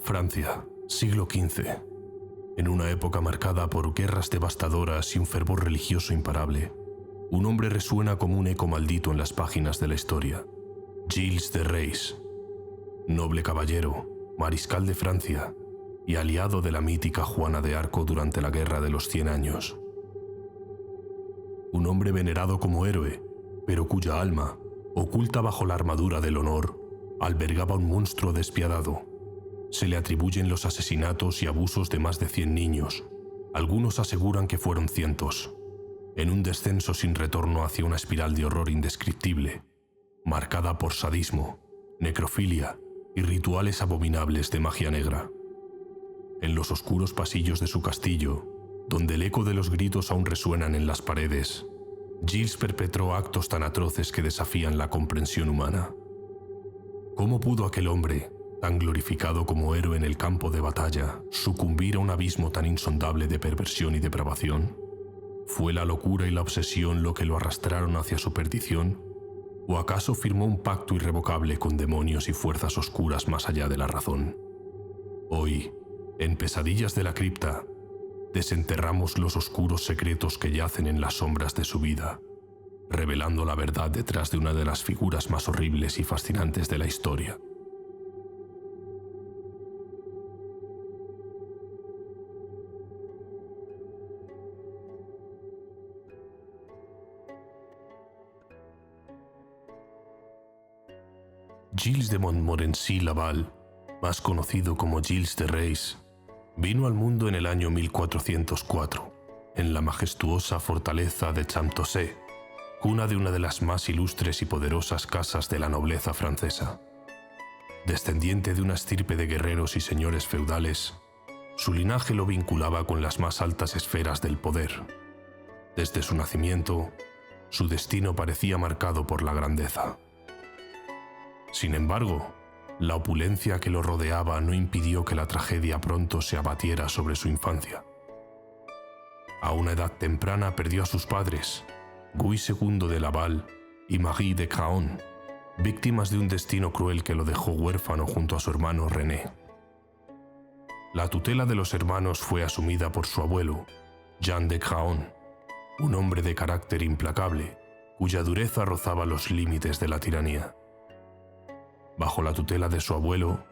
Francia, siglo XV. En una época marcada por guerras devastadoras y un fervor religioso imparable, un hombre resuena como un eco maldito en las páginas de la historia. Gilles de Rais, noble caballero, mariscal de Francia y aliado de la mítica Juana de Arco durante la Guerra de los 100 años. Un hombre venerado como héroe, pero cuya alma, oculta bajo la armadura del honor, albergaba un monstruo despiadado. Se le atribuyen los asesinatos y abusos de más de 100 niños. Algunos aseguran que fueron cientos, en un descenso sin retorno hacia una espiral de horror indescriptible, marcada por sadismo, necrofilia y rituales abominables de magia negra. En los oscuros pasillos de su castillo, donde el eco de los gritos aún resuenan en las paredes, Gilles perpetró actos tan atroces que desafían la comprensión humana. ¿Cómo pudo aquel hombre, tan glorificado como héroe en el campo de batalla, sucumbir a un abismo tan insondable de perversión y depravación? ¿Fue la locura y la obsesión lo que lo arrastraron hacia su perdición? ¿O acaso firmó un pacto irrevocable con demonios y fuerzas oscuras más allá de la razón? Hoy, en Pesadillas de la Cripta, desenterramos los oscuros secretos que yacen en las sombras de su vida, revelando la verdad detrás de una de las figuras más horribles y fascinantes de la historia. Gilles de Montmorency-Laval, más conocido como Gilles de Rais, vino al mundo en el año 1404, en la majestuosa fortaleza de Champtocé, cuna de una de las más ilustres y poderosas casas de la nobleza francesa. Descendiente de una estirpe de guerreros y señores feudales, su linaje lo vinculaba con las más altas esferas del poder. Desde su nacimiento, su destino parecía marcado por la grandeza. Sin embargo, la opulencia que lo rodeaba no impidió que la tragedia pronto se abatiera sobre su infancia. A una edad temprana perdió a sus padres, Guy II de Laval y Marie de Craon, víctimas de un destino cruel que lo dejó huérfano junto a su hermano René. La tutela de los hermanos fue asumida por su abuelo, Jean de Craon, un hombre de carácter implacable, cuya dureza rozaba los límites de la tiranía. Bajo la tutela de su abuelo,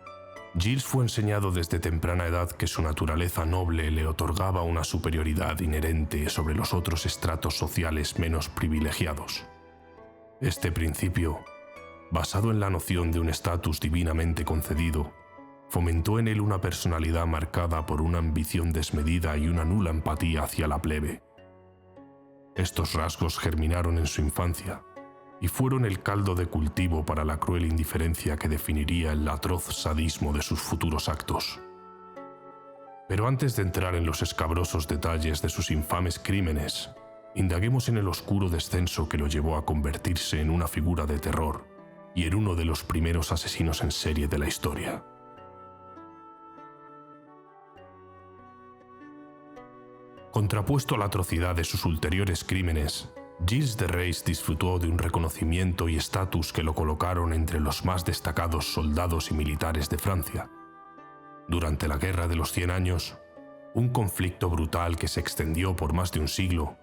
Gilles fue enseñado desde temprana edad que su naturaleza noble le otorgaba una superioridad inherente sobre los otros estratos sociales menos privilegiados. Este principio, basado en la noción de un estatus divinamente concedido, fomentó en él una personalidad marcada por una ambición desmedida y una nula empatía hacia la plebe. Estos rasgos germinaron en su infancia y fueron el caldo de cultivo para la cruel indiferencia que definiría el atroz sadismo de sus futuros actos. Pero antes de entrar en los escabrosos detalles de sus infames crímenes, indaguemos en el oscuro descenso que lo llevó a convertirse en una figura de terror y en uno de los primeros asesinos en serie de la historia. Contrapuesto a la atrocidad de sus ulteriores crímenes, Gilles de Rais disfrutó de un reconocimiento y estatus que lo colocaron entre los más destacados soldados y militares de Francia. Durante la Guerra de los 100 años, un conflicto brutal que se extendió por más de un siglo,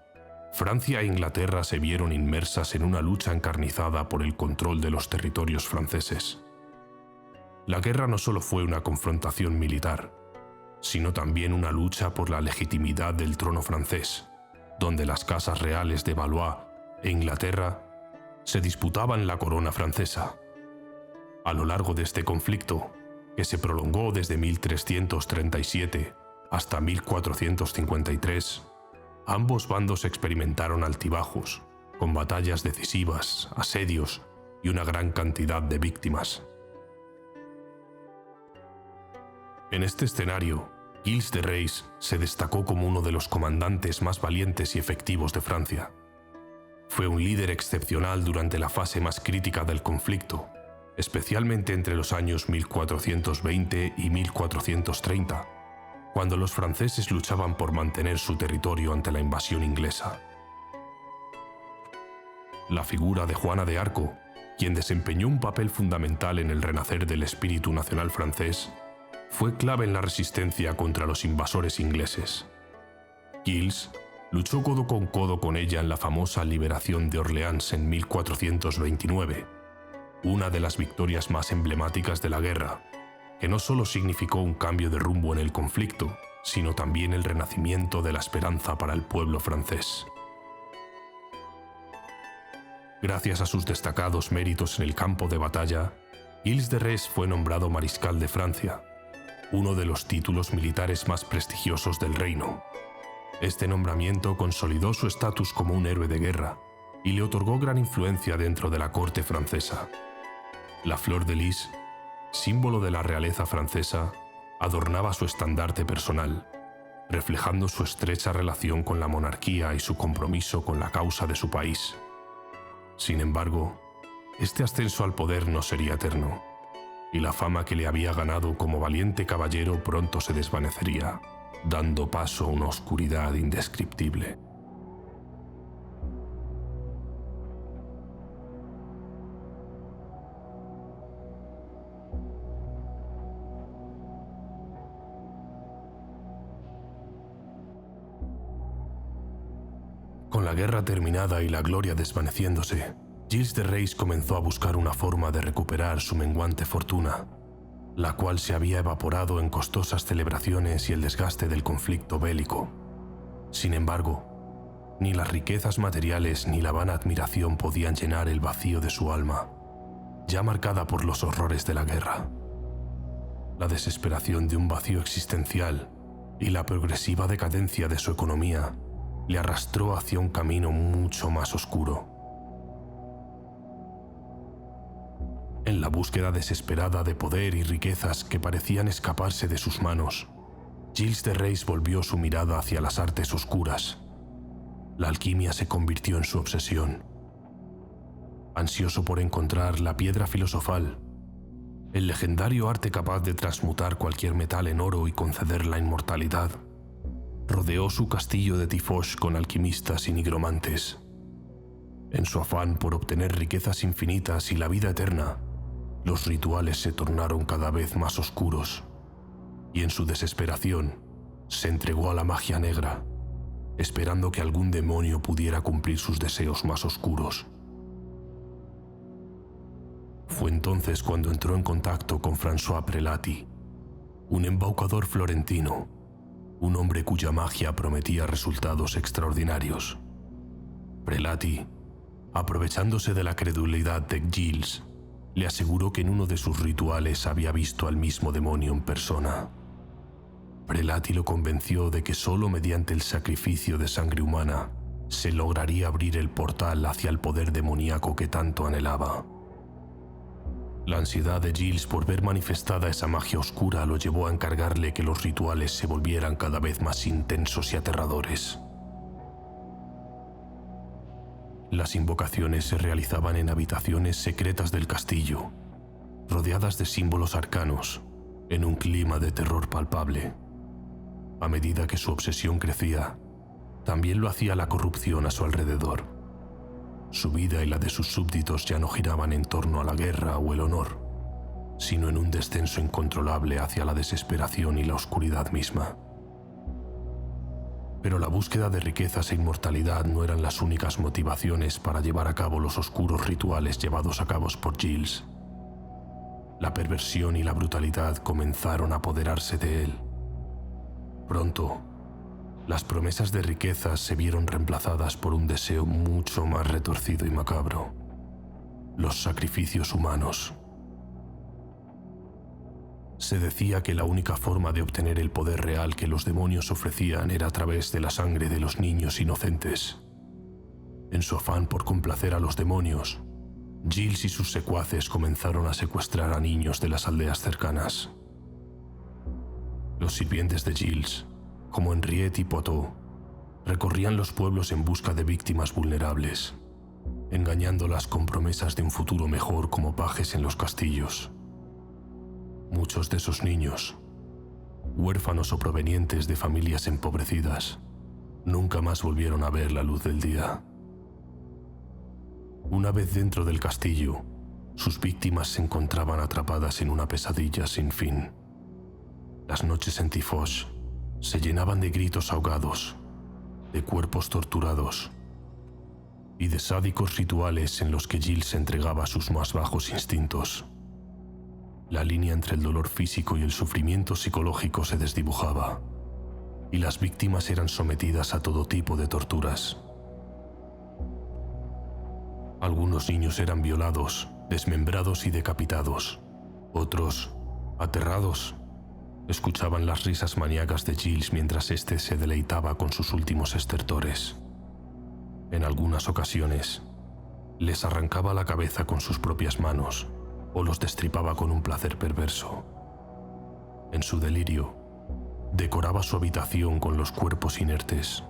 Francia e Inglaterra se vieron inmersas en una lucha encarnizada por el control de los territorios franceses. La guerra no solo fue una confrontación militar, sino también una lucha por la legitimidad del trono francés, donde las casas reales de Valois e Inglaterra se disputaban la corona francesa. A lo largo de este conflicto, que se prolongó desde 1337 hasta 1453, ambos bandos experimentaron altibajos, con batallas decisivas, asedios y una gran cantidad de víctimas. En este escenario, Gilles de Rais se destacó como uno de los comandantes más valientes y efectivos de Francia. Fue un líder excepcional durante la fase más crítica del conflicto, especialmente entre los años 1420 y 1430, cuando los franceses luchaban por mantener su territorio ante la invasión inglesa. La figura de Juana de Arco, quien desempeñó un papel fundamental en el renacer del espíritu nacional francés, fue clave en la resistencia contra los invasores ingleses. Giles luchó codo con ella en la famosa liberación de Orleans en 1429, una de las victorias más emblemáticas de la guerra, que no solo significó un cambio de rumbo en el conflicto, sino también el renacimiento de la esperanza para el pueblo francés. Gracias a sus destacados méritos en el campo de batalla, Giles de Rés fue nombrado mariscal de Francia, uno de los títulos militares más prestigiosos del reino. Este nombramiento consolidó su estatus como un héroe de guerra y le otorgó gran influencia dentro de la corte francesa. La flor de lis, símbolo de la realeza francesa, adornaba su estandarte personal, reflejando su estrecha relación con la monarquía y su compromiso con la causa de su país. Sin embargo, este ascenso al poder no sería eterno, y la fama que le había ganado como valiente caballero pronto se desvanecería, dando paso a una oscuridad indescriptible. Con la guerra terminada y la gloria desvaneciéndose, Giles de Rés comenzó a buscar una forma de recuperar su menguante fortuna, la cual se había evaporado en costosas celebraciones y el desgaste del conflicto bélico. Sin embargo, ni las riquezas materiales ni la vana admiración podían llenar el vacío de su alma, ya marcada por los horrores de la guerra. La desesperación de un vacío existencial y la progresiva decadencia de su economía le arrastró hacia un camino mucho más oscuro. En la búsqueda desesperada de poder y riquezas que parecían escaparse de sus manos, Giles de Rés volvió su mirada hacia las artes oscuras. La alquimia se convirtió en su obsesión. Ansioso por encontrar la piedra filosofal, el legendario arte capaz de transmutar cualquier metal en oro y conceder la inmortalidad, rodeó su castillo de Tifosh con alquimistas y nigromantes. En su afán por obtener riquezas infinitas y la vida eterna, los rituales se tornaron cada vez más oscuros, y en su desesperación se entregó a la magia negra, esperando que algún demonio pudiera cumplir sus deseos más oscuros. Fue entonces cuando entró en contacto con François Prelati, un embaucador florentino, un hombre cuya magia prometía resultados extraordinarios. Prelati, aprovechándose de la credulidad de Giles, le aseguró que en uno de sus rituales había visto al mismo demonio en persona. Prelati lo convenció de que solo mediante el sacrificio de sangre humana se lograría abrir el portal hacia el poder demoníaco que tanto anhelaba. La ansiedad de Giles por ver manifestada esa magia oscura lo llevó a encargarle que los rituales se volvieran cada vez más intensos y aterradores. Las invocaciones se realizaban en habitaciones secretas del castillo, rodeadas de símbolos arcanos, en un clima de terror palpable. A medida que su obsesión crecía, también lo hacía la corrupción a su alrededor. Su vida y la de sus súbditos ya no giraban en torno a la guerra o el honor, sino en un descenso incontrolable hacia la desesperación y la oscuridad misma. Pero la búsqueda de riquezas e inmortalidad no eran las únicas motivaciones para llevar a cabo los oscuros rituales llevados a cabo por Giles. La perversión y la brutalidad comenzaron a apoderarse de él. Pronto, las promesas de riquezas se vieron reemplazadas por un deseo mucho más retorcido y macabro: los sacrificios humanos. Se decía que la única forma de obtener el poder real que los demonios ofrecían era a través de la sangre de los niños inocentes. En su afán por complacer a los demonios, Giles y sus secuaces comenzaron a secuestrar a niños de las aldeas cercanas. Los sirvientes de Giles, como Henriette y Poteau, recorrían los pueblos en busca de víctimas vulnerables, engañándolas con promesas de un futuro mejor como pajes en los castillos. Muchos de esos niños, huérfanos o provenientes de familias empobrecidas, nunca más volvieron a ver la luz del día. Una vez dentro del castillo, sus víctimas se encontraban atrapadas en una pesadilla sin fin. Las noches en Tifosh se llenaban de gritos ahogados, de cuerpos torturados y de sádicos rituales en los que Giles se entregaba a sus más bajos instintos. La línea entre el dolor físico y el sufrimiento psicológico se desdibujaba, y las víctimas eran sometidas a todo tipo de torturas. Algunos niños eran violados, desmembrados y decapitados. Otros, aterrados, escuchaban las risas maníacas de Giles mientras éste se deleitaba con sus últimos estertores. En algunas ocasiones, les arrancaba la cabeza con sus propias manos o los destripaba con un placer perverso. En su delirio, decoraba su habitación con los cuerpos inertes,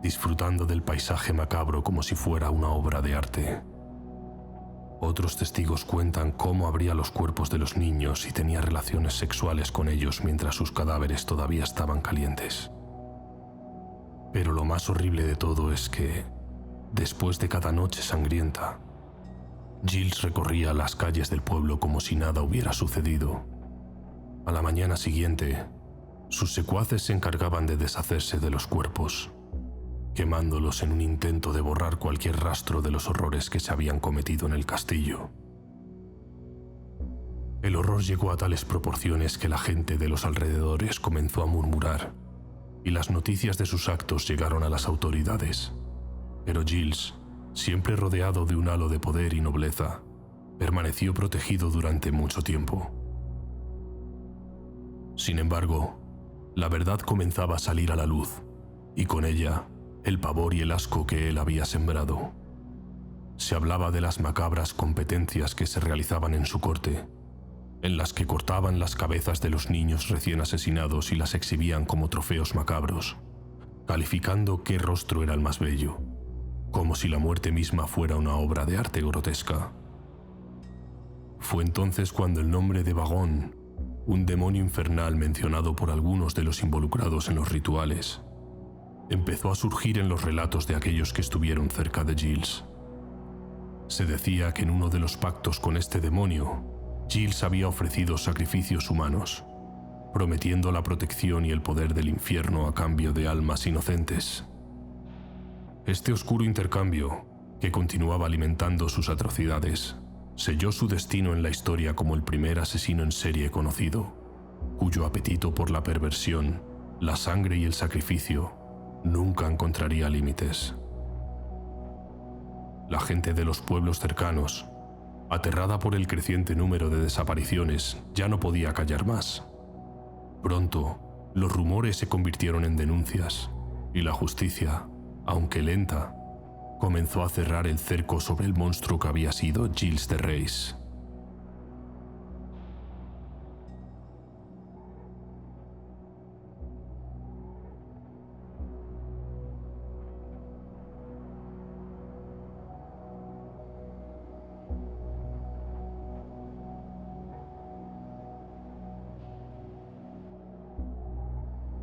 disfrutando del paisaje macabro como si fuera una obra de arte. Otros testigos cuentan cómo abría los cuerpos de los niños y tenía relaciones sexuales con ellos mientras sus cadáveres todavía estaban calientes. Pero lo más horrible de todo es que, después de cada noche sangrienta, Giles recorría las calles del pueblo como si nada hubiera sucedido. A la mañana siguiente, sus secuaces se encargaban de deshacerse de los cuerpos, quemándolos en un intento de borrar cualquier rastro de los horrores que se habían cometido en el castillo. El horror llegó a tales proporciones que la gente de los alrededores comenzó a murmurar, y las noticias de sus actos llegaron a las autoridades. Pero Giles, siempre rodeado de un halo de poder y nobleza, permaneció protegido durante mucho tiempo. Sin embargo, la verdad comenzaba a salir a la luz, y con ella, el pavor y el asco que él había sembrado. Se hablaba de las macabras competencias que se realizaban en su corte, en las que cortaban las cabezas de los niños recién asesinados y las exhibían como trofeos macabros, calificando qué rostro era el más bello, como si la muerte misma fuera una obra de arte grotesca. Fue entonces cuando el nombre de Vagón, un demonio infernal mencionado por algunos de los involucrados en los rituales, empezó a surgir en los relatos de aquellos que estuvieron cerca de Giles. Se decía que en uno de los pactos con este demonio, Giles había ofrecido sacrificios humanos, prometiendo la protección y el poder del infierno a cambio de almas inocentes. Este oscuro intercambio, que continuaba alimentando sus atrocidades, selló su destino en la historia como el primer asesino en serie conocido, cuyo apetito por la perversión, la sangre y el sacrificio nunca encontraría límites. La gente de los pueblos cercanos, aterrada por el creciente número de desapariciones, ya no podía callar más. Pronto, los rumores se convirtieron en denuncias, y la justicia, aunque lenta, comenzó a cerrar el cerco sobre el monstruo que había sido Giles de Rys.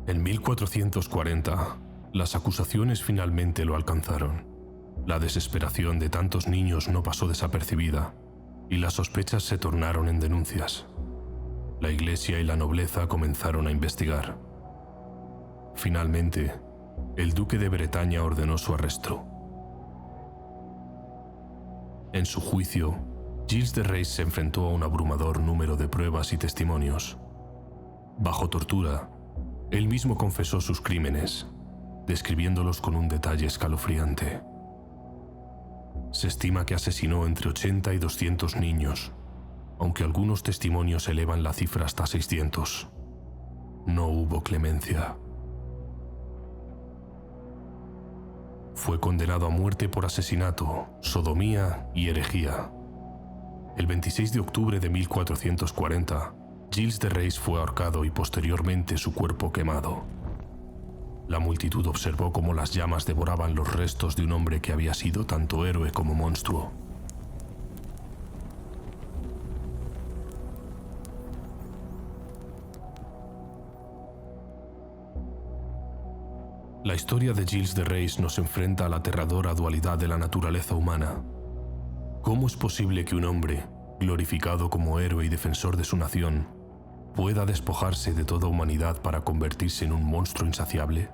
En 1440, las acusaciones finalmente lo alcanzaron. La desesperación de tantos niños no pasó desapercibida, y las sospechas se tornaron en denuncias. La Iglesia y la nobleza comenzaron a investigar. Finalmente, el duque de Bretaña ordenó su arresto. En su juicio, Giles de Rys se enfrentó a un abrumador número de pruebas y testimonios. Bajo tortura, él mismo confesó sus crímenes, describiéndolos con un detalle escalofriante. Se estima que asesinó entre 80 y 200 niños, aunque algunos testimonios elevan la cifra hasta 600. No hubo clemencia. Fue condenado a muerte por asesinato, sodomía y herejía. El 26 de octubre de 1440, Giles de Rys fue ahorcado y posteriormente su cuerpo quemado. La multitud observó cómo las llamas devoraban los restos de un hombre que había sido tanto héroe como monstruo. La historia de Giles de Rys nos enfrenta a la aterradora dualidad de la naturaleza humana. ¿Cómo es posible que un hombre, glorificado como héroe y defensor de su nación, pueda despojarse de toda humanidad para convertirse en un monstruo insaciable?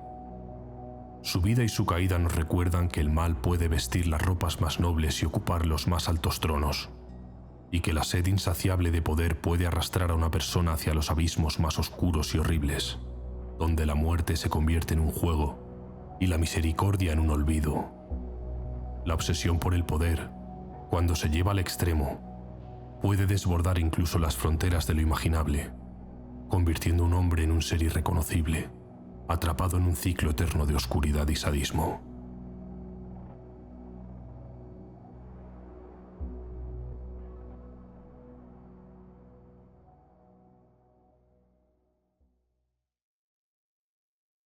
Su vida y su caída nos recuerdan que el mal puede vestir las ropas más nobles y ocupar los más altos tronos, y que la sed insaciable de poder puede arrastrar a una persona hacia los abismos más oscuros y horribles, donde la muerte se convierte en un juego y la misericordia en un olvido. La obsesión por el poder, cuando se lleva al extremo, puede desbordar incluso las fronteras de lo imaginable, convirtiendo a un hombre en un ser irreconocible, atrapado en un ciclo eterno de oscuridad y sadismo.